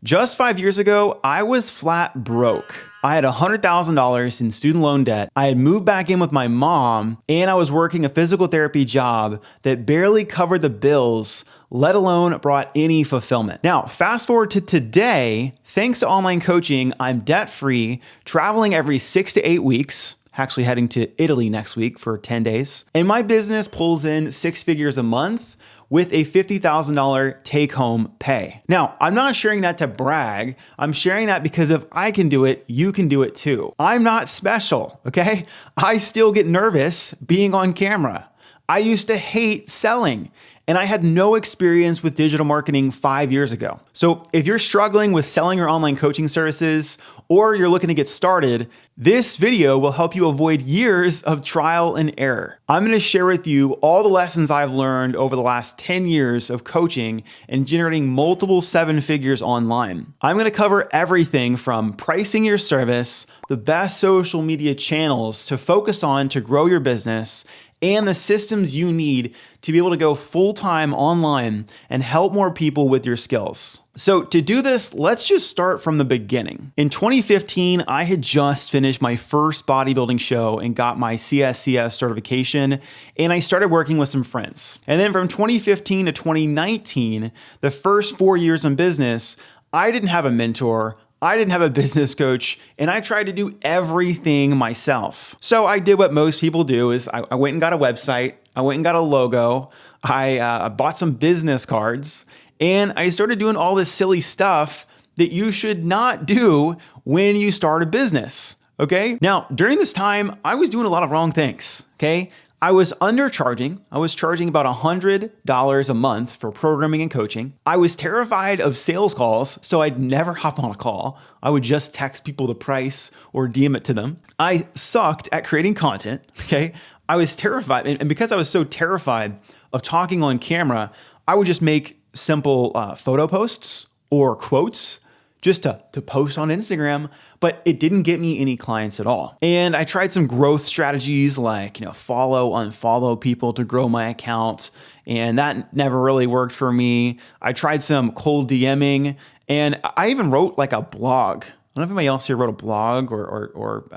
Just 5 years ago, I was flat broke. I had $100,000 in student loan debt. I had moved back in with my mom, and I was working a physical therapy job that barely covered the bills, let alone brought any fulfillment. Now, fast forward to today, thanks to online coaching, I'm debt-free, traveling every 6 to 8 weeks, actually heading to Italy next week for 10 days, and my business pulls in 6 figures a month with a $50,000 take-home pay. Now, I'm not sharing that to brag. I'm sharing that because if I can do it, you can do it too. I'm not special, okay? I still get nervous being on camera. I used to hate selling, and I had no experience with digital marketing 5 years ago. So if you're struggling with selling your online coaching services, or you're looking to get started, this video will help you avoid years of trial and error. I'm gonna share with you all the lessons I've learned over the last 10 years of coaching and generating multiple 7 figures online. I'm gonna cover everything from pricing your service, the best social media channels to focus on to grow your business, and the systems you need to be able to go full-time online and help more people with your skills. So to do this, let's just start from the beginning. In 2015, I had just finished my first bodybuilding show and got my CSCS certification, and I started working with some friends. And then from 2015 to 2019, the first 4 years in business, I didn't have a mentor, I didn't have a business coach, and I tried to do everything myself. So I did what most people do is I went and got a website, I went and got a logo, I bought some business cards, and I started doing all this silly stuff that you should not do when you start a business, okay? Now, during this time, I was doing a lot of wrong things, okay? I was undercharging. I was charging about $100 a month for programming and coaching. I was terrified of sales calls, so I'd never hop on a call. I would just text people the price or DM it to them. I sucked at creating content, okay? I was terrified, and because I was so terrified of talking on camera, I would just make simple photo posts or quotes just to post on Instagram, but it didn't get me any clients at all. And I tried some growth strategies like, follow, unfollow people to grow my account, and that never really worked for me. I tried some cold DMing, and I even wrote like a blog. I don't know if anybody else here wrote a blog or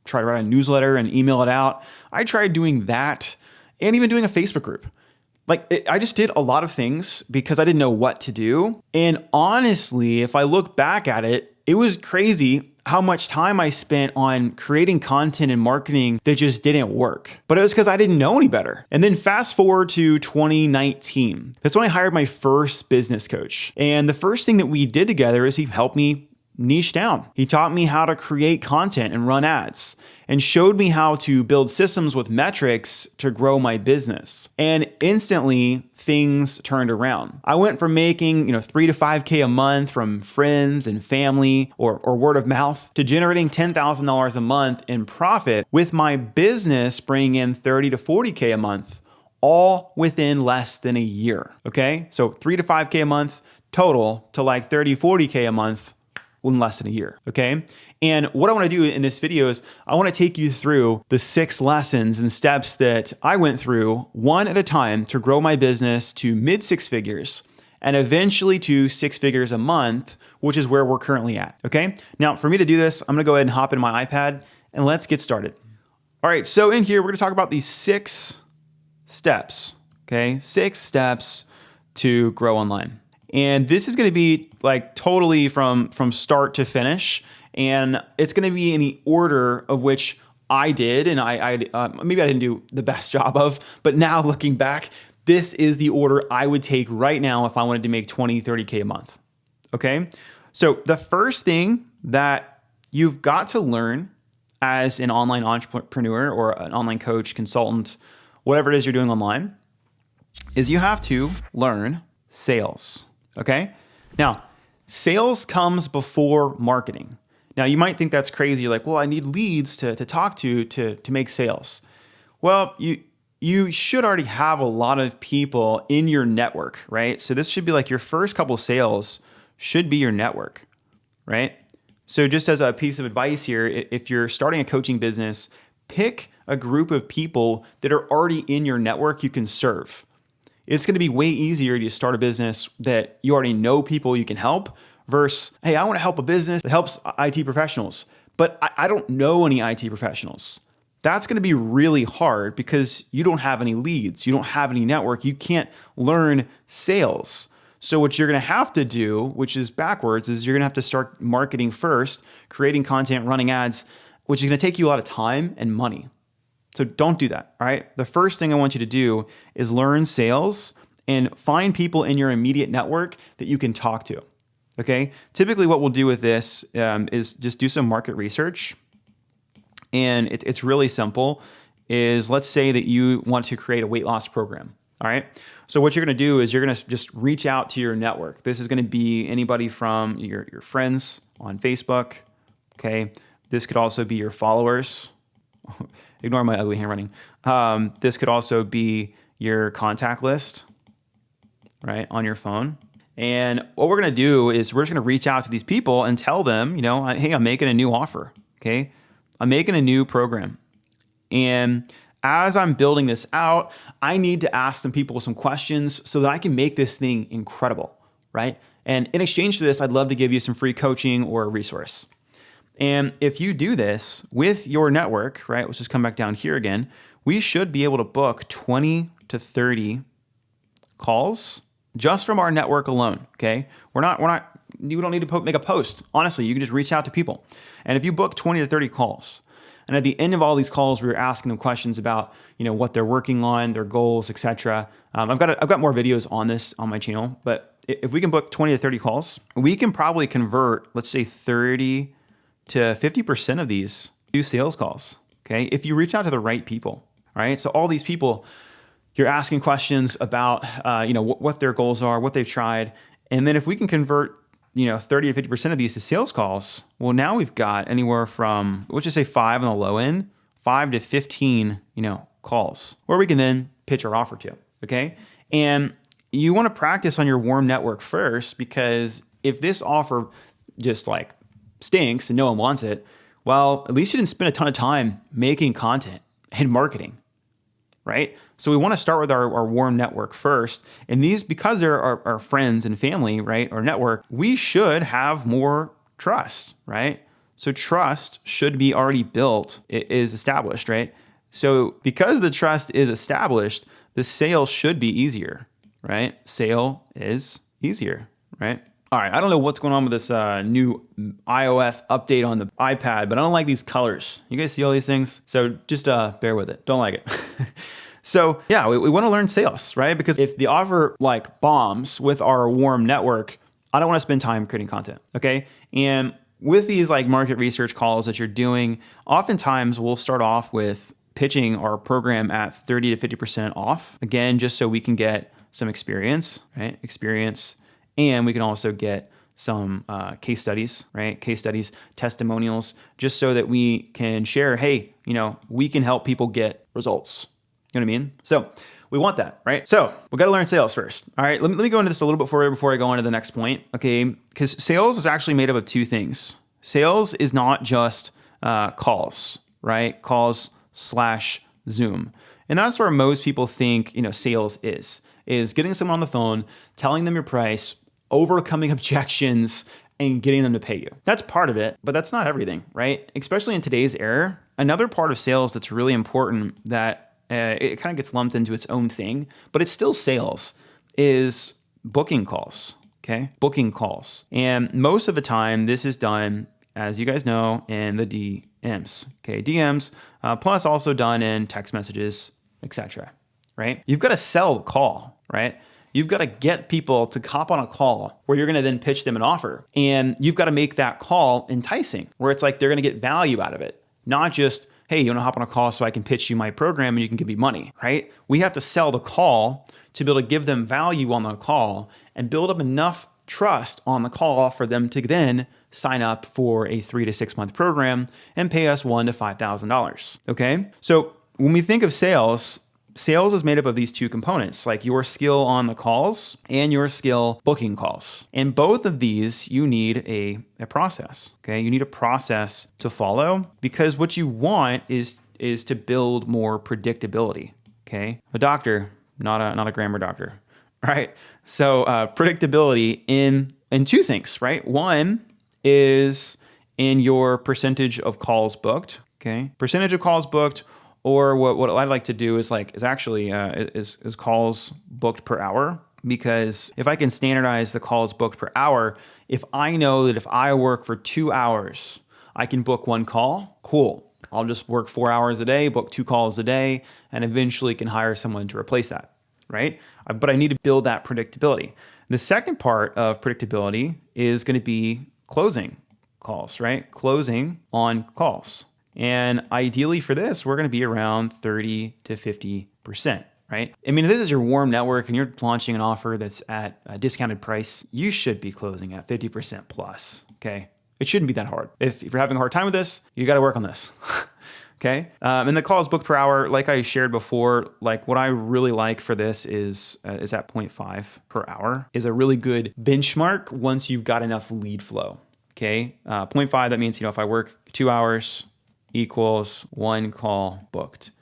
tried to write a newsletter and email it out. I tried doing that and even doing a Facebook group. I just did a lot of things because I didn't know what to do. And honestly, if I look back at it, it was crazy how much time I spent on creating content and marketing that just didn't work. But it was because I didn't know any better. And then fast forward to 2019. That's when I hired my first business coach. And the first thing that we did together is he helped me niche down. He taught me how to create content and run ads and showed me how to build systems with metrics to grow my business. And instantly things turned around. I went from making, 3 to 5K a month from friends and family or word of mouth to generating $10,000 a month in profit with my business bringing in 30 to 40K a month, all within less than a year. Okay. So 3 to 5K a month total to like 30, 40K a month in less than a year, okay? And what I wanna do in this video is I wanna take you through the 6 lessons and steps that I went through one at a time to grow my business to mid 6 figures and eventually to 6 figures a month, which is where we're currently at, okay? Now, for me to do this, I'm gonna go ahead and hop in my iPad and let's get started. All right, so in here, we're gonna talk about these 6 steps, okay? 6 steps to grow online. And this is going to be like totally from start to finish. And it's going to be in the order of which I did. And maybe I didn't do the best job of, but now looking back, this is the order I would take right now if I wanted to make 20, 30K a month. Okay. So the first thing that you've got to learn as an online entrepreneur or an online coach, consultant, whatever it is you're doing online, is you have to learn sales. Okay. Now, sales comes before marketing. Now, you might think that's crazy. You're like, well, I need leads to talk to make sales. Well, you should already have a lot of people in your network, right? So this should be like your first couple sales should be your network, right? So just as a piece of advice here, if you're starting a coaching business, pick a group of people that are already in your network you can serve. It's going to be way easier to start a business that you already know people you can help versus, hey, I want to help a business that helps IT professionals, but I don't know any IT professionals. That's going to be really hard because you don't have any leads. You don't have any network. You can't learn sales. So what you're going to have to do, which is backwards, is you're going to have to start marketing first, creating content, running ads, which is going to take you a lot of time and money. So don't do that, all right? The first thing I want you to do is learn sales and find people in your immediate network that you can talk to, okay? Typically what we'll do with this is just do some market research. And it's really simple, is let's say that you want to create a weight loss program, all right? So what you're gonna do is you're gonna just reach out to your network. This is gonna be anybody from your friends on Facebook, okay? This could also be your followers. Ignore my ugly handwriting. This could also be your contact list, right, on your phone. And what we're gonna do is we're just gonna reach out to these people and tell them, hey, I'm making a new offer, okay? I'm making a new program. And as I'm building this out, I need to ask some people some questions so that I can make this thing incredible, right? And in exchange for this, I'd love to give you some free coaching or a resource. And if you do this with your network, right, let's just come back down here again, we should be able to book 20 to 30 calls just from our network alone, okay? You don't need to make a post. Honestly, you can just reach out to people. And if you book 20 to 30 calls, and at the end of all these calls, we're asking them questions about, what they're working on, their goals, etc. I've got more videos on this on my channel, but if we can book 20 to 30 calls, we can probably convert, let's say 30 to 50% of these to sales calls, okay? If you reach out to the right people, right? So all these people, you're asking questions about, what their goals are, what they've tried. And then if we can convert 30 to 50% of these to sales calls, well, now we've got anywhere from, let's just say 5 on the low end, 5 to 15, calls, where we can then pitch our offer to, okay? And you want to practice on your warm network first, because if this offer just like stinks and no one wants it, well, at least you didn't spend a ton of time making content and marketing, right? So we want to start with our warm network first. And these, because they're our friends and family, right, our network, we should have more trust, right? So trust should be already built, it is established, right? So because the trust is established, the sale should be easier, right? Sale is easier, right? All right, I don't know what's going on with this new iOS update on the iPad, but I don't like these colors. You guys see all these things? So just bear with it. Don't like it. So yeah, we want to learn sales, right? Because if the offer like bombs with our warm network, I don't want to spend time creating content, okay? And with these like market research calls that you're doing, oftentimes we'll start off with pitching our program at 30 to 50% off. Again, just so we can get some experience, right? And we can also get some case studies, right? Case studies, testimonials, just so that we can share, hey, we can help people get results. You know what I mean? So we want that, right? So we got to learn sales first. All right, let me go into this a little bit before I go on to the next point, okay? Because sales is actually made up of two things. Sales is not just calls, right? Calls / Zoom. And that's where most people think, sales is getting someone on the phone, telling them your price, overcoming objections, and getting them to pay you. That's part of it, but that's not everything, right? Especially in today's era. Another part of sales that's really important that it kind of gets lumped into its own thing, but it's still sales, is booking calls, okay? Booking calls. And most of the time, this is done, as you guys know, in the DMs, okay? DMs, plus also done in text messages, etc., right? You've got to sell the call, right? You've got to get people to hop on a call where you're going to then pitch them an offer. And you've got to make that call enticing, where it's like they're going to get value out of it, not just, hey, you want to hop on a call so I can pitch you my program and you can give me money, right? We have to sell the call to be able to give them value on the call and build up enough trust on the call for them to then sign up for a 3 to 6 month program and pay us $1,000 to $5,000, okay? So when we think of sales is made up of these two components, like your skill on the calls and your skill booking calls. And both of these, you need a process, okay? You need a process to follow, because what you want is to build more predictability, okay? A doctor, not a grammar doctor, right? So predictability in in two things, right? One is in your percentage of calls booked, okay? Percentage of calls booked, or what I like to do is actually calls booked per hour. Because if I can standardize the calls booked per hour, if I know that if I work for 2 hours, I can book one call, cool. I'll just work 4 hours a day, book 2 calls a day, and eventually can hire someone to replace that, right? But I need to build that predictability. The second part of predictability is going to be closing calls, right? Closing on calls. And ideally for this, we're going to be around 30 to 50%. Right? I mean, if this is your warm network and you're launching an offer that's at a discounted price, you should be closing at 50% plus, okay? It shouldn't be that hard. If you're having a hard time with this, you got to work on this, okay? And the calls booked per hour, like I shared before, like what I really like for this is at 0.5 per hour is a really good benchmark once you've got enough lead flow, okay? 0.5, that means, if I work 2 hours equals 1 call booked.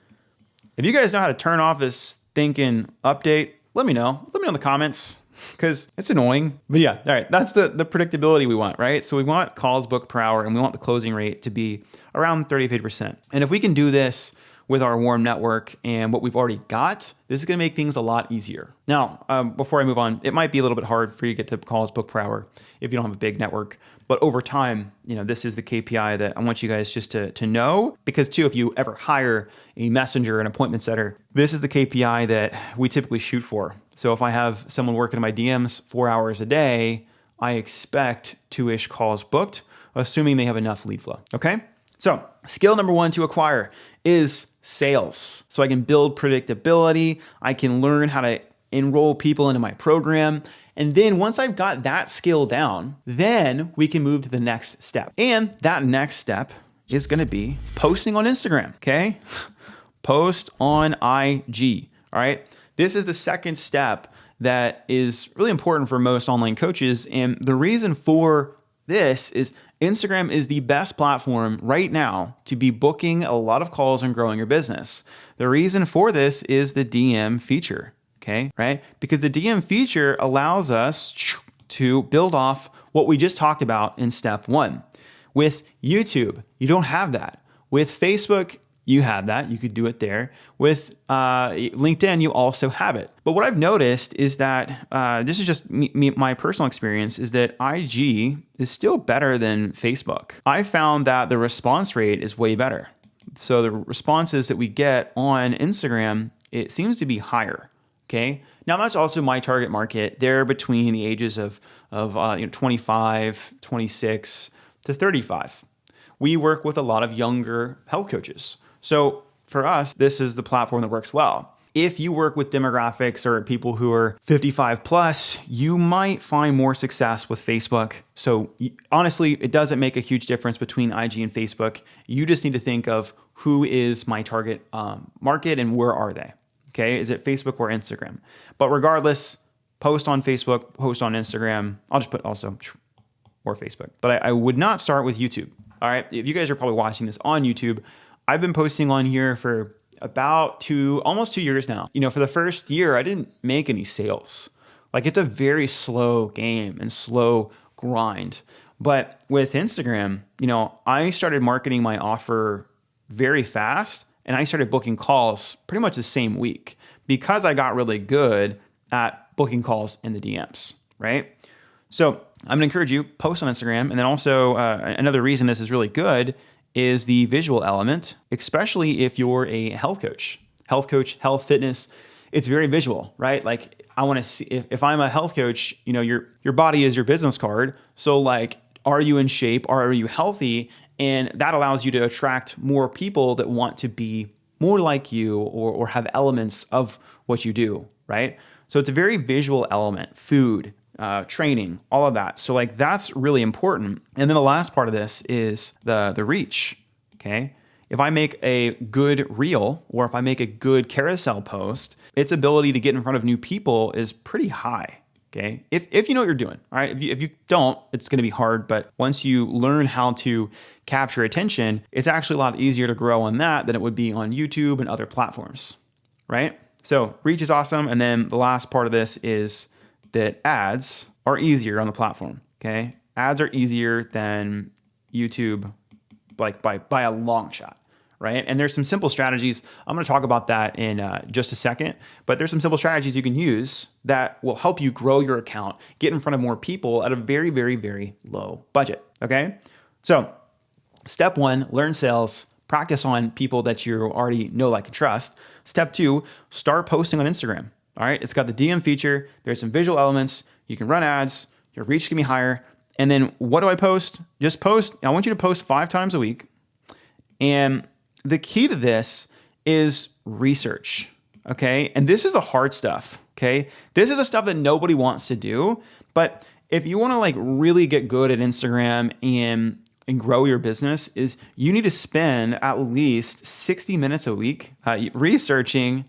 If you guys know how to turn off this thinking update, let me know. Let me know in the comments because it's annoying. But yeah, all right, that's the predictability we want, right? So we want calls booked per hour and we want the closing rate to be around 30-50%. And if we can do this with our warm network and what we've already got, this is going to make things a lot easier. Now, before I move on, it might be a little bit hard for you to get to calls booked per hour if you don't have a big network. But over time, this is the KPI that I want you guys just to know, because too, if you ever hire a messenger, an appointment setter, this is the KPI that we typically shoot for. So if I have someone working in my DMs 4 hours a day, I expect 2-ish calls booked, assuming they have enough lead flow, okay? So skill number 1 to acquire is sales. So I can build predictability. I can learn how to enroll people into my program. And then once I've got that skill down, then we can move to the next step. And that next step is going to be posting on Instagram, okay? Post on IG, all right? This is the second step that is really important for most online coaches. And the reason for this is Instagram is the best platform right now to be booking a lot of calls and growing your business. The reason for this is the DM feature. Okay, right? Because the DM feature allows us to build off what we just talked about in step 1. With YouTube, you don't have that. With Facebook, you have that. You could do it there. With LinkedIn, you also have it. But what I've noticed is that this is just my personal experience is that IG is still better than Facebook. I found that the response rate is way better. So the responses that we get on Instagram, it seems to be higher. Okay. Now that's also my target market. They're between the ages of 25, 26 to 35. We work with a lot of younger health coaches. So for us, this is the platform that works well. If you work with demographics or people who are 55 plus, you might find more success with Facebook. So honestly, it doesn't make a huge difference between IG and Facebook. You just need to think of who is my target market and where are they? Okay, is it Facebook or Instagram? But regardless, post on Facebook, post on Instagram. I'll just put also or Facebook. But I would not start with YouTube. All right, if you guys are probably watching this on YouTube, I've been posting on here for about almost 2 years now. For the first year, I didn't make any sales. Like it's a very slow game and slow grind. But with Instagram, I started marketing my offer very fast. And I started booking calls pretty much the same week because I got really good at booking calls in the DMs, right? So I'm gonna encourage you, post on Instagram. And then also another reason this is really good is the visual element, especially if you're a health coach, health fitness, it's very visual, right? Like I wanna see, if I'm a health coach, your body is your business card. So like, are you in shape? Are you healthy? And that allows you to attract more people that want to be more like you or have elements of what you do, right? So it's a very visual element, food, training, all of that. So like that's really important. And then the last part of this is the reach, okay? If I make a good reel or if I make a good carousel post, its ability to get in front of new people is pretty high. Okay, if you know what you're doing, all right. If you don't, it's going to be hard. But once you learn how to capture attention, it's actually a lot easier to grow on that than it would be on YouTube and other platforms, right? So reach is awesome. And then the last part of this is that ads are easier on the platform, okay? Ads are easier than YouTube, like by a long shot, right? And there's some simple strategies. I'm gonna talk about that in just a second, but there's some simple strategies you can use that will help you grow your account, get in front of more people at a very, very, very low budget, okay? So step one, learn sales, practice on people that you already know, like, and trust. Step two, start posting on Instagram, all right? It's got the DM feature. There's some visual elements. You can run ads. Your reach can be higher. And then what do I post? Just post. I want you to post 5 times a week. And the key to this is research, okay? And this is the hard stuff, okay? This is the stuff that nobody wants to do. But if you want to like really get good at Instagram and grow your business, is you need to spend at least 60 minutes a week researching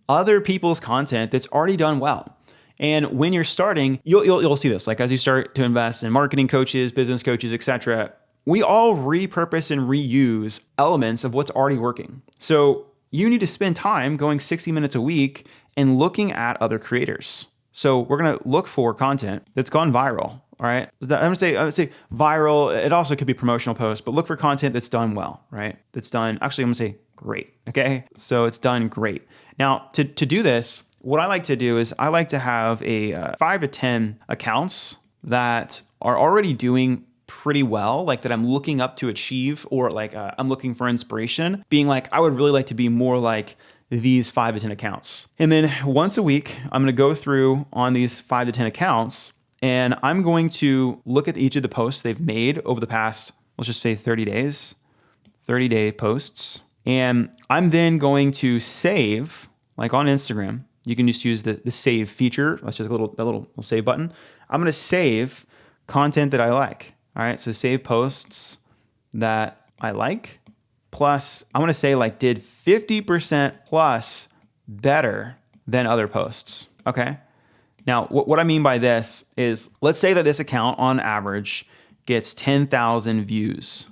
other people's content that's already done well. And when you're starting, you'll see this, like as you start to invest in marketing coaches, business coaches, etc. We all repurpose and reuse elements of what's already working. So you need to spend time going 60 minutes a week and looking at other creators. So we're gonna look for content that's gone viral. All right. I would say viral. It also could be promotional posts, but look for content that's done well, right? That's done. Actually, I'm gonna say great. Okay. So it's done great. Now to do this, what I like to do is I like to have a 5 to 10 accounts that are already doing pretty well, like that I'm looking up to achieve, or like I'm looking for inspiration, being like, I would really like to be more like these 5 to 10 accounts. And then once a week, I'm gonna go through on these 5 to 10 accounts, and I'm going to look at each of the posts they've made over the past, let's just say 30 days, 30-day posts. And I'm then going to save, like on Instagram, you can just use the save feature. That's just a little save button. I'm gonna save content that I like. All right, so save posts that I like. Plus, I wanna say like did 50% plus better than other posts, okay? Now, what I mean by this is, let's say that this account on average gets 10,000 views,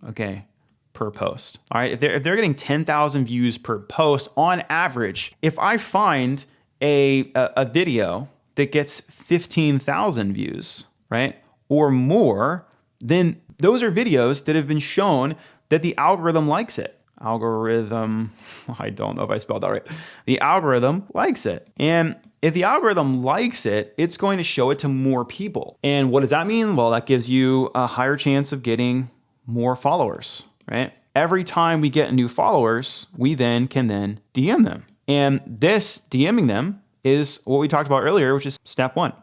okay, per post. All right, if they're getting 10,000 views per post on average, if I find a video that gets 15,000 views, right, or more, then those are videos that have been shown that the algorithm likes it. Algorithm, I don't know if I spelled that right. The algorithm likes it. And if the algorithm likes it, it's going to show it to more people. And what does that mean? Well, that gives you a higher chance of getting more followers, right? Every time we get new followers, we then can DM them. And this DMing them is what we talked about earlier, which is step one,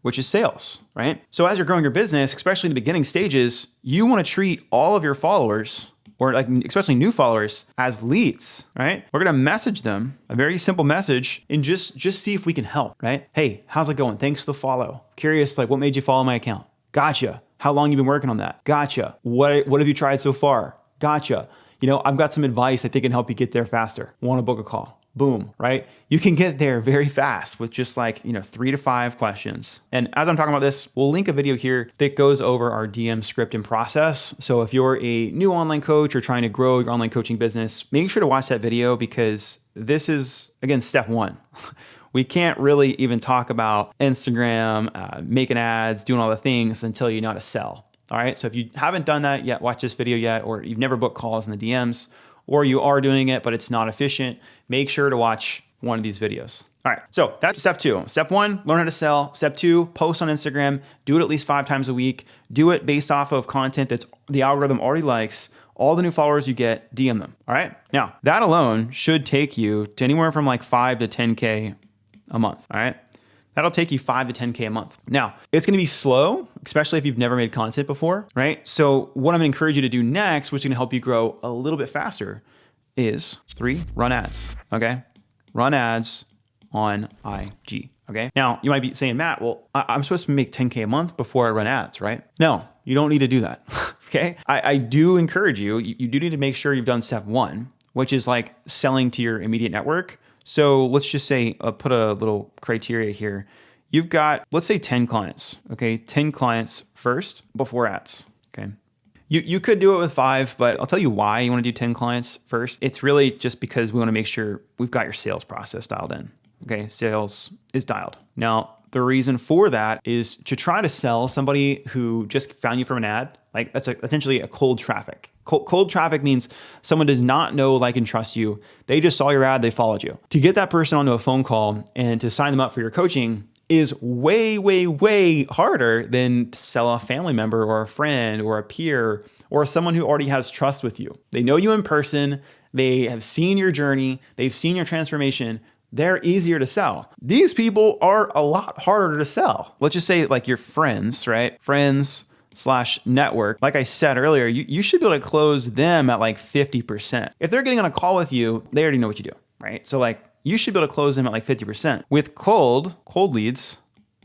which is sales, right? So as you're growing your business, especially in the beginning stages, you want to treat all of your followers, or like especially new followers, as leads, right? We're gonna message them a very simple message and just see if we can help, right? Hey, how's it going? Thanks for the follow. Curious, like what made you follow my account? Gotcha. How long you been working on that? Gotcha. What have you tried so far? Gotcha. You know, I've got some advice I think can help you get there faster. Want to book a call? Boom, right? You can get there very fast with just like, 3 to 5 questions. And as I'm talking about this, we'll link a video here that goes over our DM script and process. So if you're a new online coach or trying to grow your online coaching business, make sure to watch that video, because this is, again, step one. We can't really even talk about Instagram, making ads, doing all the things until you know how to sell. All right. So if you haven't done that yet, watch this video yet, or you've never booked calls in the DMs, or you are doing it, but it's not efficient, make sure to watch one of these videos. All right, so that's step 2. Step 1, learn how to sell. Step 2, post on Instagram. Do it at least 5 times a week. Do it based off of content that's the algorithm already likes. All the new followers you get, DM them, all right? Now, that alone should take you to anywhere from like 5 to 10K a month, all right? That'll take you 5 to 10K a month. Now, it's gonna be slow, especially if you've never made content before, right? So what I'm gonna encourage you to do next, which is gonna help you grow a little bit faster, is 3, run ads, okay? Run ads on IG, okay? Now, you might be saying, Matt, well, I'm supposed to make 10K a month before I run ads, right? No, you don't need to do that, okay? I do encourage you do need to make sure you've done step 1, which is like selling to your immediate network. So let's just say, put a little criteria here. You've got, let's say 10 clients, okay? 10 clients first before ads, okay? You could do it with 5, but I'll tell you why you wanna do 10 clients first. It's really just because we wanna make sure we've got your sales process dialed in, okay? Sales is dialed. Now, the reason for that is to try to sell somebody who just found you from an ad. Like that's essentially a cold traffic. Cold traffic means someone does not know, like, and trust you. They just saw your ad, they followed you. To get that person onto a phone call and to sign them up for your coaching is way, way, way harder than to sell a family member or a friend or a peer or someone who already has trust with you. They know you in person. They have seen your journey. They've seen your transformation. They're easier to sell. These people are a lot harder to sell. Let's just say like your friends, right? Friends/network. Like I said earlier, you should be able to close them at like 50%. If they're getting on a call with you, they already know what you do, right? So like you should be able to close them at like 50%. With cold leads,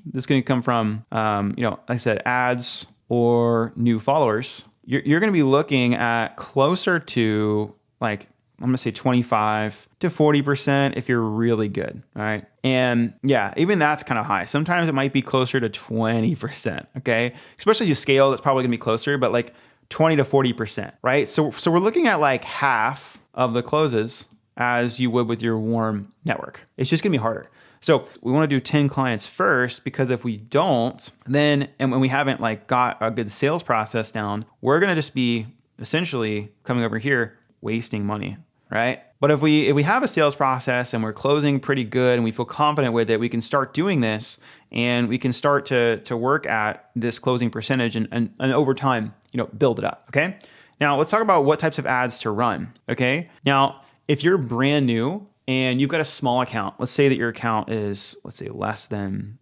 this is going to come from, like I said, ads or new followers. You're going to be looking at closer to like, I'm going to say 25 to 40% if you're really good. All right. And yeah, even that's kind of high. Sometimes it might be closer to 20%. Okay. Especially as you scale, that's probably gonna be closer, but like 20 to 40%, right? So we're looking at like half of the closes as you would with your warm network. It's just gonna be harder. So we want to do 10 clients first, because if we don't, then, and when we haven't like got a good sales process down, we're going to just be essentially coming over here, wasting money, right? But if we have a sales process and we're closing pretty good and we feel confident with it, we can start doing this and we can start to work at this closing percentage and over time, build it up. Okay. Now let's talk about what types of ads to run. Okay. Now, if you're brand new and you've got a small account, let's say that your account is, let's say, less than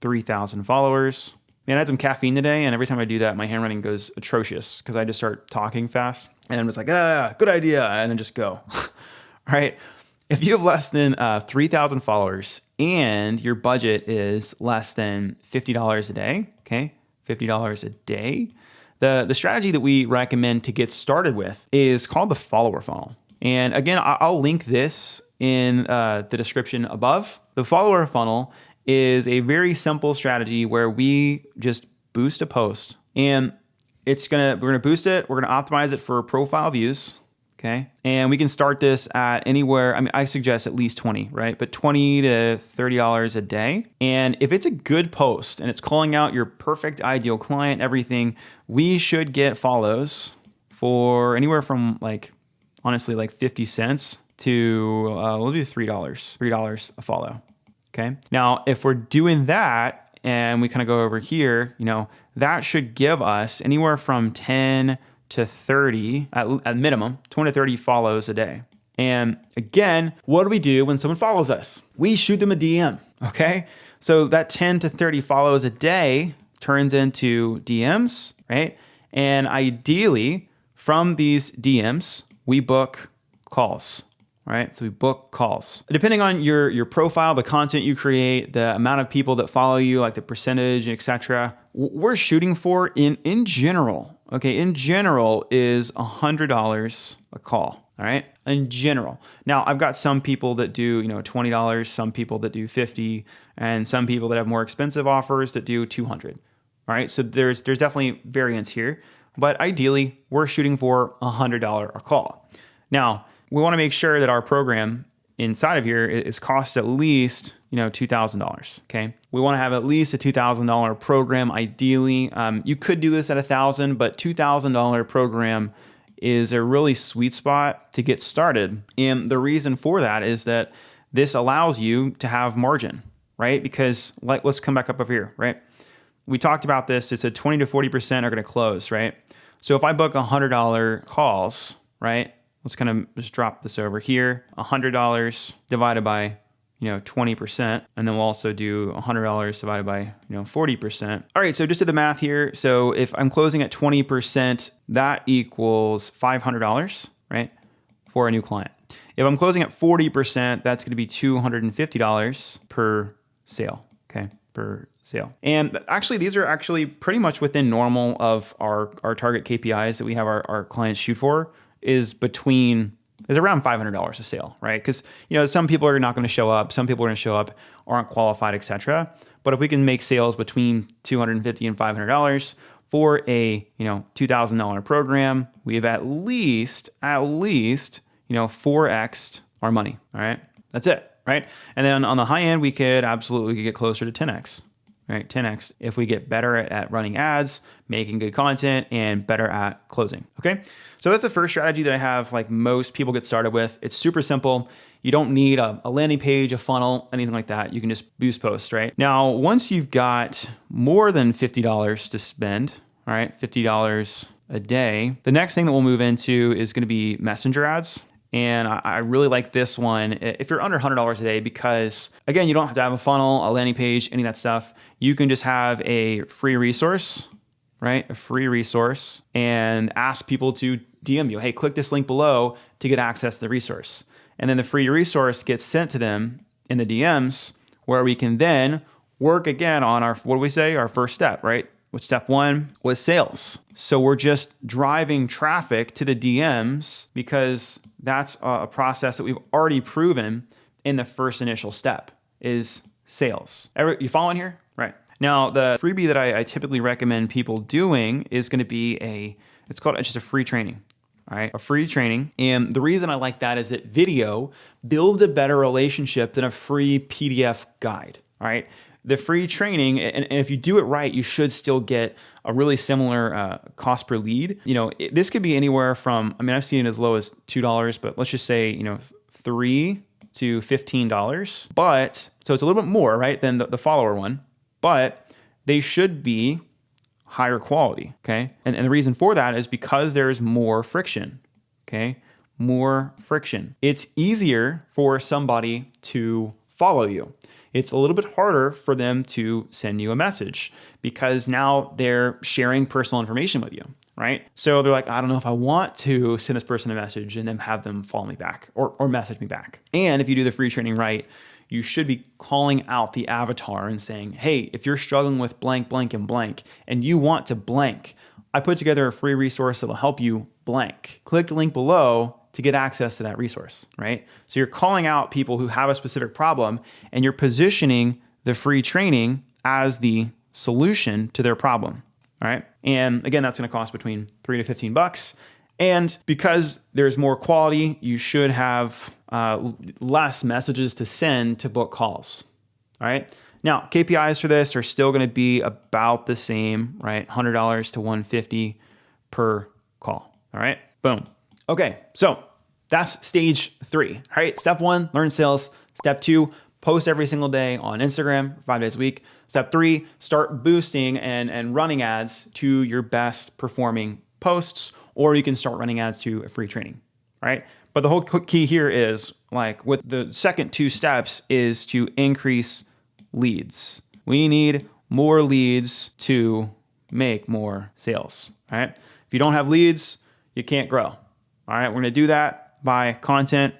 3,000 followers. Man, I had some caffeine today, and every time I do that, my handwriting goes atrocious because I just start talking fast, and I'm just like, good idea, and then just go. All right. If you have less than 3,000 followers and your budget is less than $50 a day, okay, $50 a day, the strategy that we recommend to get started with is called the follower funnel. And again, I'll link this in the description above. The follower funnel is a very simple strategy where we just boost a post, and we're gonna boost it. We're gonna optimize it for profile views, okay? And we can start this at anywhere. I mean, I suggest at least 20, right? But $20 to $30 a day. And if it's a good post and it's calling out your perfect ideal client, everything, we should get follows for anywhere from honestly, like 50 cents to, we'll do $3 a follow. Okay. Now, if we're doing that and we kind of go over here, that should give us anywhere from 10 to 30 at minimum, 20 to 30 follows a day. And again, what do we do when someone follows us? We shoot them a DM. Okay. So that 10 to 30 follows a day turns into DMs, right? And ideally from these DMs, we book calls, right? So we book calls. Depending on your profile, the content you create, the amount of people that follow you, like the percentage, etc., we're shooting for in general, okay, in general is $100 a call, all right? In general. Now, I've got some people that do, $20, some people that do $50, and some people that have more expensive offers that do $200, all right? So there's definitely variance here. But ideally, we're shooting for $100 a call. Now, we want to make sure that our program inside of here is cost at least, $2,000. Okay. We want to have at least a $2,000 program. Ideally, you could do this at $1,000, but $2,000 program is a really sweet spot to get started. And the reason for that is that this allows you to have margin, right? Because let's come back up over here, right? We talked about this. It said 20 to 40% are going to close, right? So if I book $100 calls, right? Let's kind of just drop this over here. $100 divided by, 20%. And then we'll also do $100 divided by, 40%. All right. So just do the math here. So if I'm closing at 20%, that equals $500, right? For a new client. If I'm closing at 40%, that's going to be $250 per sale. Okay. Per sale. And actually, these are actually pretty much within normal of our target KPIs that we have our clients shoot for is around $500 a sale, right? Because, some people are not going to show up. Some people are going to show up, aren't qualified, etc. But if we can make sales between $250 and $500 for a, $2,000 program, we have at least 4x'd our money. All right. That's it. right? And then on the high end, we could absolutely get closer to 10x, right? 10x if we get better at running ads, making good content, and better at closing, okay? So that's the first strategy that I have like most people get started with. It's super simple. You don't need a landing page, a funnel, anything like that. You can just boost post, right? Now, once you've got more than $50 to spend, all right, $50 a day, the next thing that we'll move into is gonna be messenger ads. And I really like this one if you're under $100 a day, because again, you don't have to have a funnel, a landing page, any of that stuff. You can just have a free resource, right? A free resource, and ask people to DM you, hey, click this link below to get access to the resource. And then the free resource gets sent to them in the DMs, where we can then work again on our, what do we say? Our first step, right? Which step one was sales. So we're just driving traffic to the DMs because that's a process that we've already proven in the first initial step is sales. You following here? Right. Now, the freebie that I typically recommend people doing is going to be it's just a free training. All right, a free training. And the reason I like that is that video builds a better relationship than a free PDF guide. All right. The free training, and if you do it right, you should still get a really similar cost per lead. You know, this could be anywhere from, I mean, I've seen it as low as $2, but let's just say, you know, $3 to $15. But, so it's a little bit more, right, than the follower one, but they should be higher quality, okay? And the reason for that is because there's more friction, okay? More friction. It's easier for somebody to follow you. It's a little bit harder for them to send you a message because now they're sharing personal information with you, right? So they're like, I don't know if I want to send this person a message and then have them follow me back or message me back. And if you do the free training right, you should be calling out the avatar and saying, hey, if you're struggling with blank, blank, and blank, and you want to blank, I put together a free resource that'll help you blank. Click the link below to get access to that resource, right? So you're calling out people who have a specific problem and you're positioning the free training as the solution to their problem, all right? And again, that's gonna cost between $3 to $15. And because there's more quality, you should have less messages to send to book calls, all right? Now, KPIs for this are still gonna be about the same, right? $100 to $150 per call, all right? Boom. Okay, so that's stage 3, all right? Step 1, learn sales. Step 2, post every single day on Instagram, 5 days a week. Step 3, start boosting and running ads to your best performing posts, or you can start running ads to a free training, all right? But the whole key here is, like with the second 2 steps, is to increase leads. We need more leads to make more sales, all right? If you don't have leads, you can't grow. All right, we're gonna do that by content,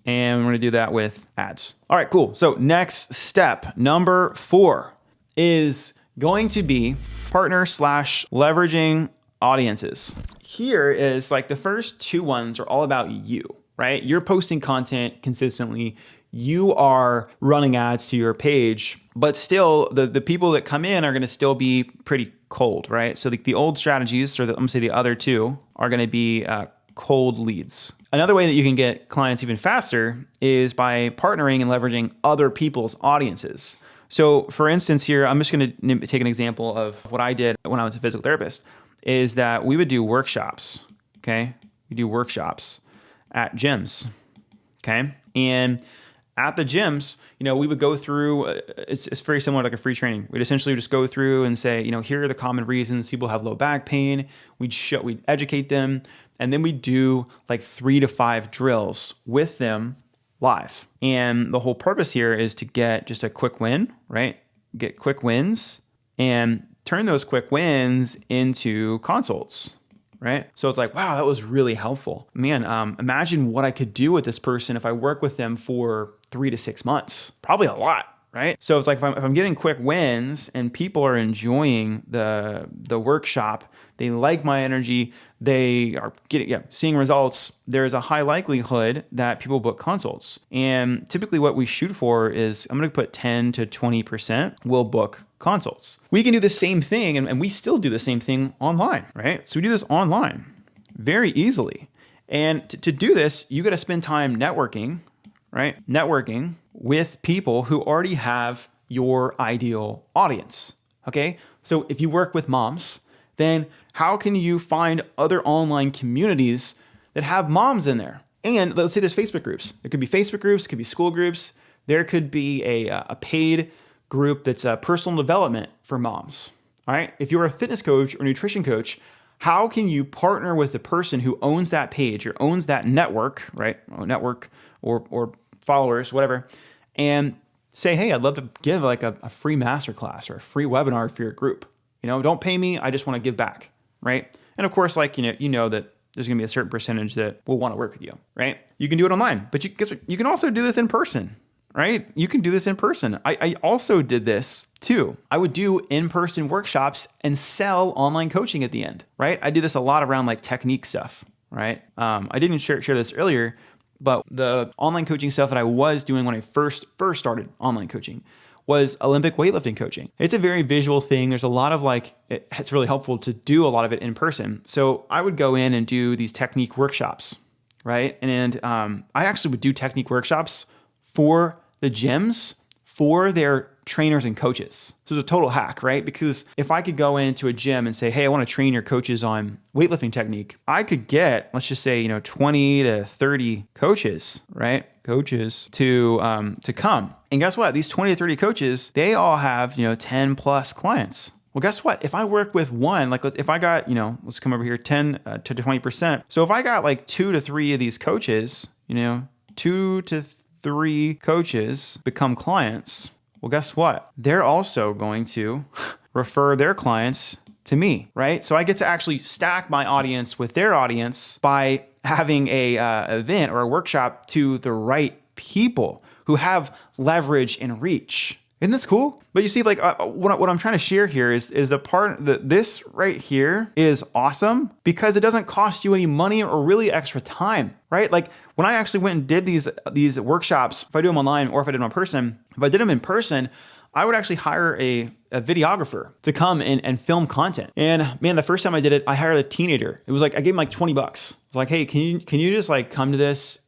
and we're gonna do that with ads. All right, cool. So next step, number 4, is going to be partner/leveraging audiences. Here is like the first 2 ones are all about you, right? You're posting content consistently. You are running ads to your page, but still the people that come in are gonna still be pretty cold, right? So the old strategies, or I'm gonna say the other 2, are gonna be cold leads. Another way that you can get clients even faster is by partnering and leveraging other people's audiences. So for instance here, I'm just going to take an example of what I did when I was a physical therapist, is that we would do workshops, okay? We do workshops at gyms, okay? And at the gyms, you know, we would go through, it's very similar to like a free training. We'd essentially just go through and say, you know, here are the common reasons people have low back pain. We'd educate them. And then we do like 3 to 5 drills with them live. And the whole purpose here is to get just a quick win, right? Get quick wins and turn those quick wins into consults, right? So it's like, wow, that was really helpful. Man, imagine what I could do with this person if I work with them for 3 to 6 months. Probably a lot, right? So it's like if I'm getting quick wins and people are enjoying the workshop, they like my energy, they are seeing results, there's a high likelihood that people book consults. And typically what we shoot for is, I'm gonna put 10 to 20% will book consults. We can do the same thing, and we still do the same thing online, right? So we do this online very easily. And to do this, you gotta spend time networking, right? Networking with people who already have your ideal audience. Okay. So if you work with moms, then how can you find other online communities that have moms in there? And let's say there's Facebook groups. There could be Facebook groups, it could be school groups. There could be a paid group that's a personal development for moms. All right. If you're a fitness coach or nutrition coach, how can you partner with the person who owns that page or owns that network, right? Network or followers, whatever, and say, hey, I'd love to give like a free masterclass or a free webinar for your group. Don't pay me. I just want to give back, right? And of course, like, you know that there's going to be a certain percentage that will want to work with you, right? You can do it online, but guess what? You can also do this in person, right? You can do this in person. I also did this too. I would do in-person workshops and sell online coaching at the end, right? I do this a lot around like technique stuff, right? I didn't share this earlier, but the online coaching stuff that I was doing when I first started online coaching was Olympic weightlifting coaching. It's a very visual thing. There's a lot of it's really helpful to do a lot of it in person. So I would go in and do these technique workshops, right? And I actually would do technique workshops for the gyms, for their trainers and coaches. So it's a total hack, right? Because if I could go into a gym and say, hey, I want to train your coaches on weightlifting technique, I could get, let's just say, 20 to 30 coaches, right? Coaches to come. And guess what? These 20 to 30 coaches, they all have, 10 plus clients. Well, guess what? If I work with one, like if I got, let's come over here, 10 to 20%. So if I got like 2 to 3 of these coaches, 2 to 3 coaches become clients. Well, guess what? They're also going to refer their clients to me, right? So I get to actually stack my audience with their audience by having a event or a workshop to the right people who have leverage and reach. Isn't this cool? But you see, like what I'm trying to share here is the part that this right here is awesome because it doesn't cost you any money or really extra time, right? Like when I actually went and did these workshops, if I do them online or if I did them in person, if I did them in person, I would actually hire a videographer to come and film content. And man, the first time I did it, I hired a teenager. It was like, I gave him like $20. I was like, hey, can you just like come to this?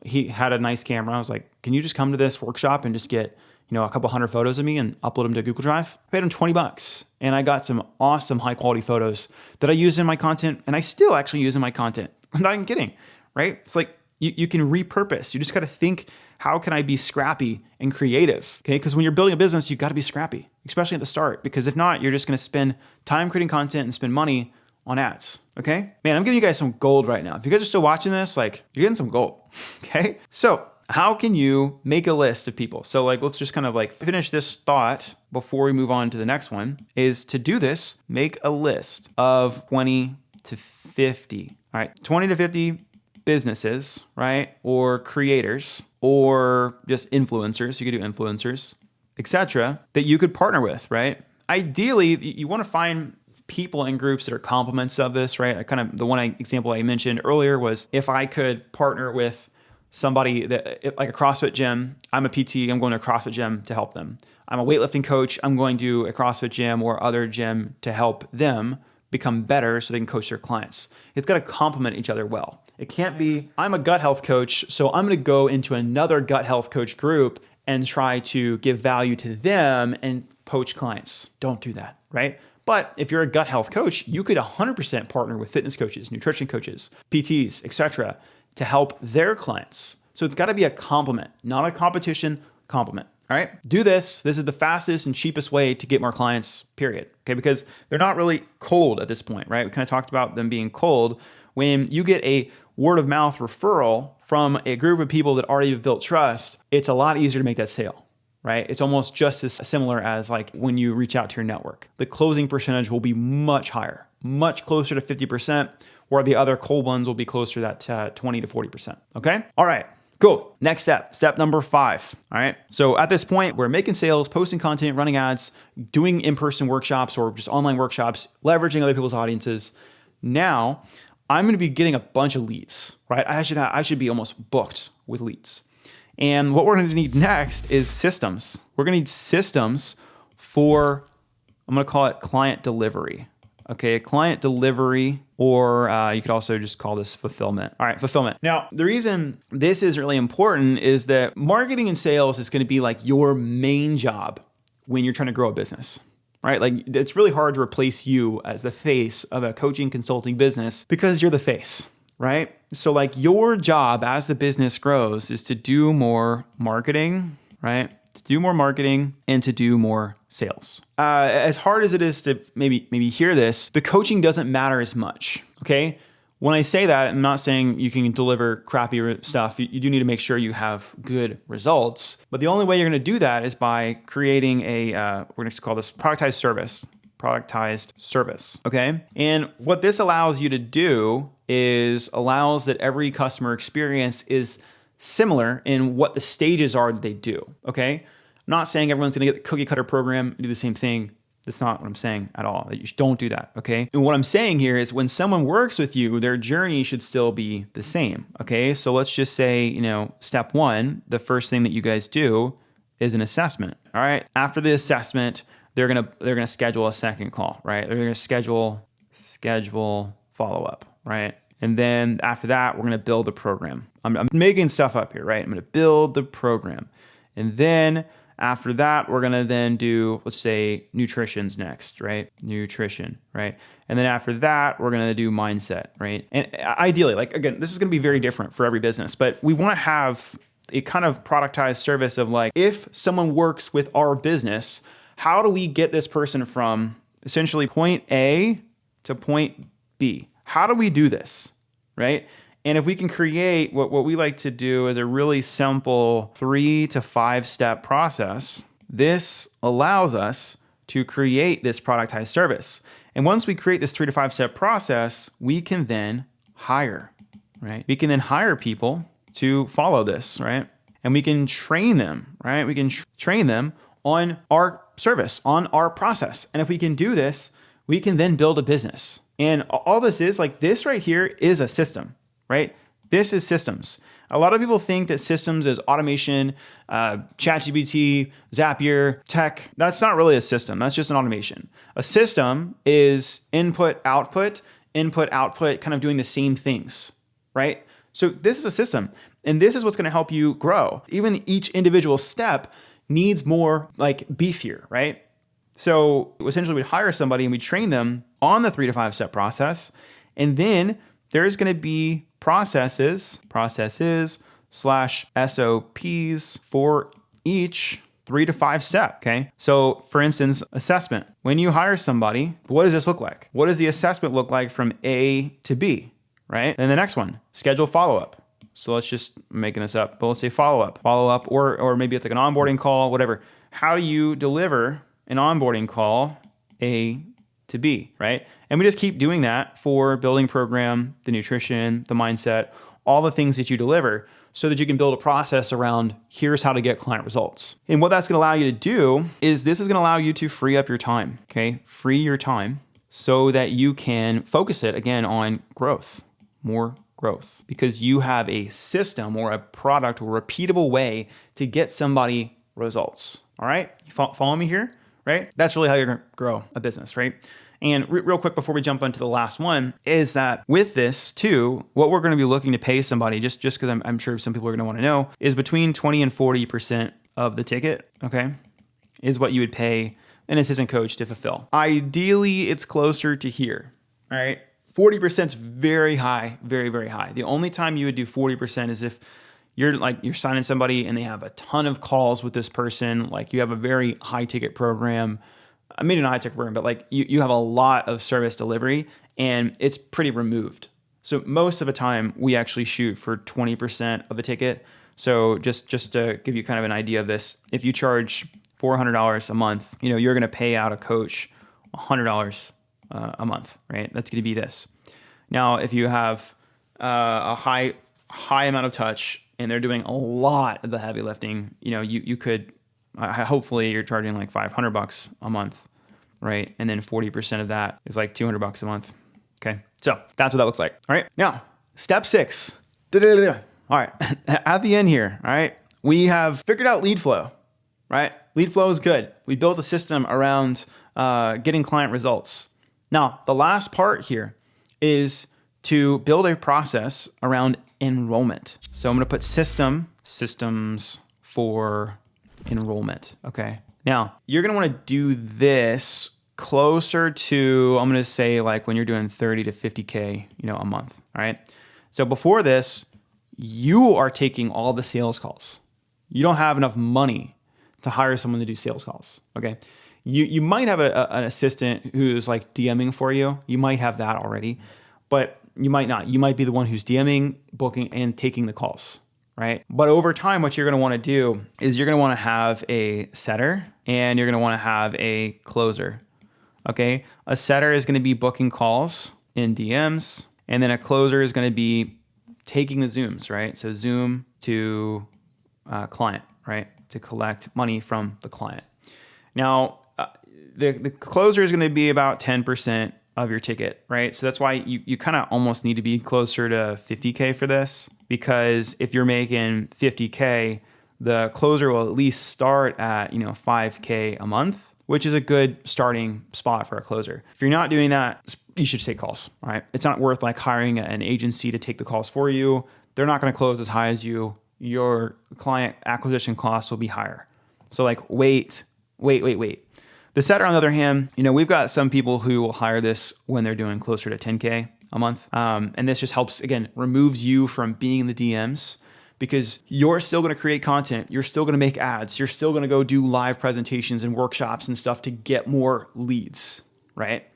He had a nice camera. I was like, can you just come to this workshop and just get a couple hundred photos of me and upload them to Google Drive? I paid him $20 and I got some awesome high quality photos that I use in my content and I still actually use in my content. I'm not even kidding, right? It's like you can repurpose. You just got to think, how can I be scrappy and creative? Okay, because when you're building a business, you got to be scrappy, especially at the start, because if not, you're just going to spend time creating content and spend money on ads. Okay, man, I'm giving you guys some gold right now. If you guys are still watching this, like you're getting some gold. Okay, so how can you make a list of people? So like, let's just kind of like finish this thought before we move on to the next one, is to do this, make a list of 20 to 50, all right? 20 to 50 businesses, right? Or creators, or just influencers. You could do influencers, etc., that you could partner with, right? Ideally, you want to find people in groups that are complements of this, right? The one example I mentioned earlier was if I could partner with somebody that like a CrossFit gym. I'm a PT, I'm going to a CrossFit gym to help them. I'm a weightlifting coach, I'm going to a CrossFit gym or other gym to help them become better so they can coach their clients. It's got to complement each other well. It can't be, I'm a gut health coach, so I'm going to go into another gut health coach group and try to give value to them and poach clients. Don't do that, right? But if you're a gut health coach, you could 100% partner with fitness coaches, nutrition coaches, PTs, etc., to help their clients. So it's got to be a complement, not a competition, complement. All right, do this. This is the fastest and cheapest way to get more clients, period. Okay, because they're not really cold at this point, right? We kind of talked about them being cold. When you get a word of mouth referral from a group of people that already have built trust, it's a lot easier to make that sale, right? It's almost just as similar as like when you reach out to your network. The closing percentage will be much higher, much closer to 50%, where the other cold ones will be closer to that 20 to 40%. Okay, all right. Cool. Next step number 5. All right. So at this point, we're making sales, posting content, running ads, doing in-person workshops or just online workshops, leveraging other people's audiences. Now, I'm going to be getting a bunch of leads, right? I should be almost booked with leads. And what we're going to need next is systems. We're going to need systems for, I'm going to call it client delivery. okay? Client delivery, or you could also just call this fulfillment. All right, fulfillment. Now, the reason this is really important is that marketing and sales is going to be like your main job when you're trying to grow a business, right? Like it's really hard to replace you as the face of a coaching consulting business because you're the face, right? So like your job as the business grows is to do more marketing, right? To do more marketing and to do more sales. As hard as it is to maybe hear this, the coaching doesn't matter as much, okay? When I say that, I'm not saying you can deliver crappy stuff. You do need to make sure you have good results. But the only way you're going to do that is by creating we're going to call this productized service, okay? And what this allows you to do is allows that every customer experience is similar in what the stages are that they do, okay? I'm not saying everyone's going to get the cookie cutter program and do the same thing. That's not what I'm saying at all. You don't do that, okay? And what I'm saying here is when someone works with you, their journey should still be the same, okay? So let's just say, step one, the first thing that you guys do is an assessment, all right? After the assessment, they're gonna schedule a second call, right? They're gonna schedule follow-up, right? And then after that, we're gonna build the program. I'm making stuff up here, right? I'm gonna build the program. And then after that, we're gonna then do, let's say, nutrition's next, right? Nutrition, right? And then after that, we're gonna do mindset, right? And ideally, like again, this is gonna be very different for every business, but we wanna have a kind of productized service of like, if someone works with our business, how do we get this person from essentially point A to point B? How do we do this, right? And if we can create what we like to do is a really simple 3 to 5 step process, this allows us to create this productized service. And once we create this 3 to 5 step process, we can then hire, right? We can then hire people to follow this, right? And we can train them, right? We can train them on our service, on our process. And if we can do this, we can then build a business. And all this is like this right here is a system, right? This is systems. A lot of people think that systems is automation, ChatGPT, Zapier, tech. That's not really a system. That's just an automation. A system is input, output, kind of doing the same things, right? So this is a system. And this is what's going to help you grow. Even each individual step needs more like beefier, right? So essentially we'd hire somebody and we train them on the 3 to 5 step process. And then there's going to be processes / SOPs for each 3 to 5 step, okay? So for instance, assessment. When you hire somebody, what does this look like? What does the assessment look like from A to B, right? And the next one, schedule follow-up. So let's just making this up, but let's say follow-up, or maybe it's like an onboarding call, whatever. How do you deliver an onboarding call A to B, right? And we just keep doing that for building program, the nutrition, the mindset, all the things that you deliver so that you can build a process around here's how to get client results. And what that's going to allow you to do is this is going to allow you to free up your time, okay? Free your time so that you can focus it again on growth, more growth, because you have a system or a product or repeatable way to get somebody results. All right? You follow me here, right? That's really how you're going to grow a business, right? And real quick before we jump into the last one is that with this too, what we're going to be looking to pay somebody, just because I'm sure some people are going to want to know, is between 20 and 40% of the ticket, okay, is what you would pay an assistant coach to fulfill. Ideally, it's closer to here, all right? 40% is very high, very, very high. The only time you would do 40% is if you're signing somebody and they have a ton of calls with this person, like you have a very high ticket program, maybe not a high ticket program, but like you have a lot of service delivery and it's pretty removed. So most of the time we actually shoot for 20% of the ticket. So just to give you kind of an idea of this, if you charge $400 a month, you're going to pay out a coach $100 a month, right? That's going to be this. Now, if you have a high amount of touch and they're doing a lot of the heavy lifting, you could, hopefully you're charging like $500 a month, right? And then 40% of that is like $200 a month. Okay. So that's what that looks like. All right. Now, step 6. All right. At the end here, all right, we have figured out lead flow, right? Lead flow is good. We built a system around getting client results. Now, the last part here is to build a process around enrollment. So I'm going to put systems for enrollment. Okay. Now, you're going to want to do this closer to, I'm going to say like when you're doing 30 to 50K, a month. All right. So before this, you are taking all the sales calls. You don't have enough money to hire someone to do sales calls. Okay. You might have an assistant who's like DMing for you. You might have that already, but you might not. You might be the one who's DMing, booking, and taking the calls, right? But over time, what you're going to want to do is you're going to want to have a setter and you're going to want to have a closer. Okay. A setter is going to be booking calls in DMs, and then a closer is going to be taking the Zooms, right? So Zoom to client, right? To collect money from the client. Now, the closer is going to be about 10% of your ticket, right? So that's why you kind of almost need to be closer to 50K for this, because if you're making 50K, the closer will at least start at, 5K a month, which is a good starting spot for a closer. If you're not doing that, you should take calls, right? It's not worth like hiring an agency to take the calls for you. They're not going to close as high as you. Your client acquisition costs will be higher. So like, wait. The setter, on the other hand, we've got some people who will hire this when they're doing closer to 10K a month. And this just helps, again, removes you from being in the DMs, because you're still going to create content. You're still going to make ads. You're still going to go do live presentations and workshops and stuff to get more leads, right?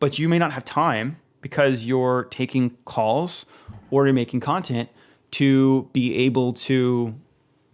But you may not have time because you're taking calls or you're making content to be able to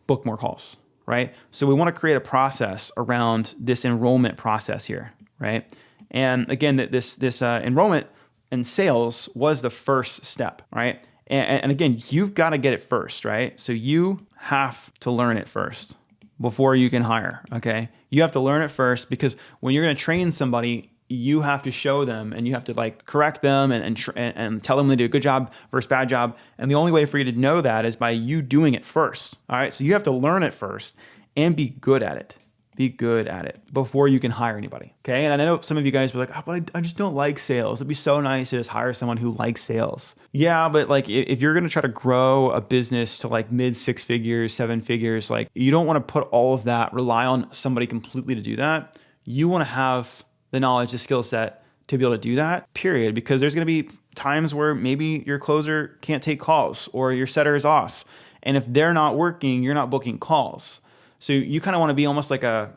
book more calls. Right? So we want to create a process around this enrollment process here, right? And again, this enrollment and sales was the first step, right? And again, you've got to get it first, right? So you have to learn it first before you can hire, okay? You have to learn it first, because when you're going to train somebody, you have to show them and you have to like correct them and tell them they do a good job versus bad job. And the only way for you to know that is by you doing it first. All right. So you have to learn it first and be good at it. Be good at it before you can hire anybody. Okay. And I know some of you guys were like, but I just don't like sales. It'd be so nice to just hire someone who likes sales. Yeah. But like, if you're going to try to grow a business to like mid 6 figures, 7 figures, like you don't want to put all of that, rely on somebody completely to do that. You want to have the knowledge, the skill set to be able to do that, period. Because there's going to be times where maybe your closer can't take calls or your setter is off. And if they're not working, you're not booking calls. So you kind of want to be almost like I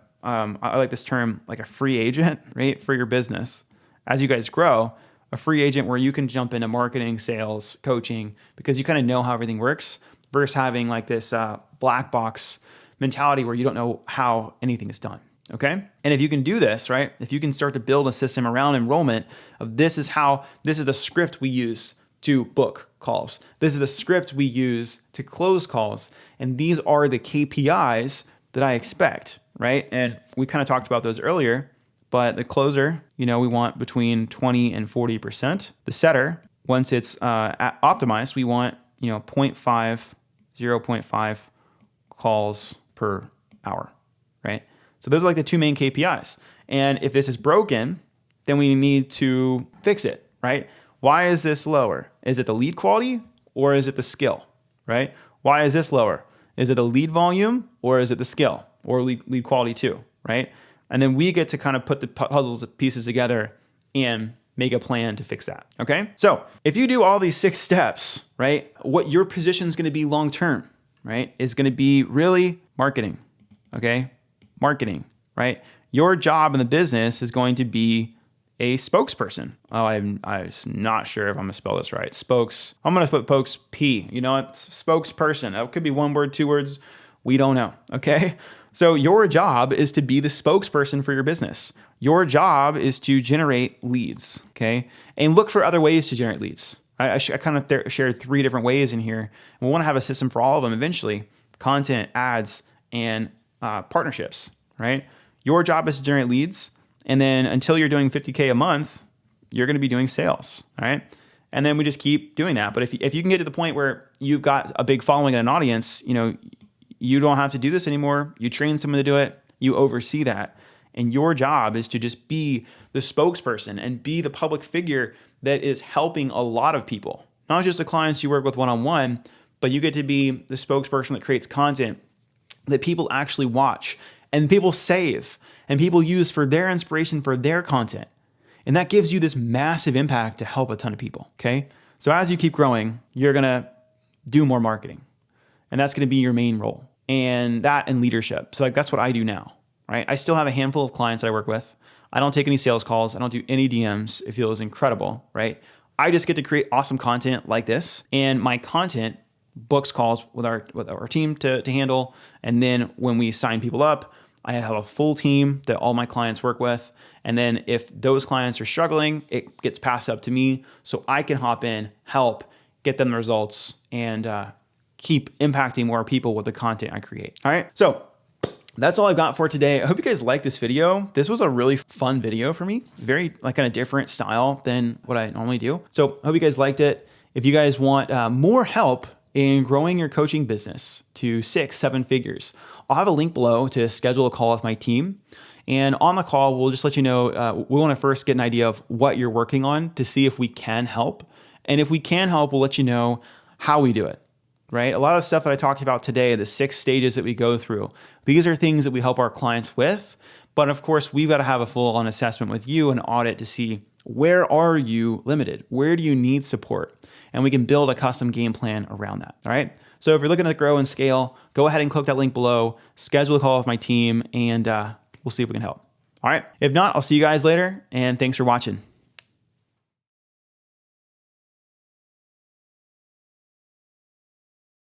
like this term, like a free agent, right? For your business. As you guys grow, a free agent where you can jump into marketing, sales, coaching, because you kind of know how everything works, versus having like this black box mentality where you don't know how anything is done. Okay. And if you can do this, right? If you can start to build a system around enrollment of this is the script we use to book calls. This is the script we use to close calls. And these are the KPIs that I expect, right? And we kind of talked about those earlier, but the closer, we want between 20 and 40%. The setter, once it's optimized, we want, 0.5 calls per hour, right? So those are like the two main KPIs. And if this is broken, then we need to fix it, right? Why is this lower? Is it the lead quality or is it the skill, right? Why is this lower? Is it a lead volume or is it the skill or lead quality too, right? And then we get to kind of put the puzzles pieces together and make a plan to fix that, okay? So if you do all these 6 steps, right, what your position is going to be long-term, right, is going to be really marketing, okay? Marketing, right? Your job in the business is going to be a spokesperson. Oh, I'm not sure if I'm gonna spell this right. I'm gonna put pokes P. Spokesperson. That could be 1 word, 2 words. We don't know. Okay. So your job is to be the spokesperson for your business. Your job is to generate leads. Okay. And look for other ways to generate leads. I kind of shared 3 different ways in here. We want to have a system for all of them eventually: content, ads, and partnerships, right? Your job is to generate leads. And then until you're doing 50K a month, you're going to be doing sales, all right? And then we just keep doing that. But if you can get to the point where you've got a big following and an audience, you don't have to do this anymore. You train someone to do it. You oversee that. And your job is to just be the spokesperson and be the public figure that is helping a lot of people, not just the clients you work with one-on-one, but you get to be the spokesperson that creates content that people actually watch and people save and people use for their inspiration for their content. And that gives you this massive impact to help a ton of people, okay? So as you keep growing, you're gonna do more marketing. And that's gonna be your main role. And that and leadership. So like that's what I do now, right? I still have a handful of clients that I work with. I don't take any sales calls. I don't do any DMs. It feels incredible, right? I just get to create awesome content like this. And my content books calls with our team to handle. And then when we sign people up, I have a full team that all my clients work with. And then if those clients are struggling, it gets passed up to me so I can hop in, help, get them the results, and keep impacting more people with the content I create. All right, so that's all I've got for today. I hope you guys like this video. This was a really fun video for me, very like kind of different style than what I normally do. So I hope you guys liked it. If you guys want more help in growing your coaching business to 6-7 figures, I'll have a link below to schedule a call with my team. And on the call, we'll just let you know, we want to first get an idea of what you're working on to see if we can help. And if we can help, we'll let you know how we do it, right? A lot of the stuff that I talked about today, the 6 stages that we go through, these are things that we help our clients with. But of course, we've got to have a full-on assessment with you and audit to see where are you limited? Where do you need support? And we can build a custom game plan around that, all right? So if you're looking to grow and scale, go ahead and click that link below, schedule a call with my team, and we'll see if we can help. All right. If not, I'll see you guys later, and thanks for watching.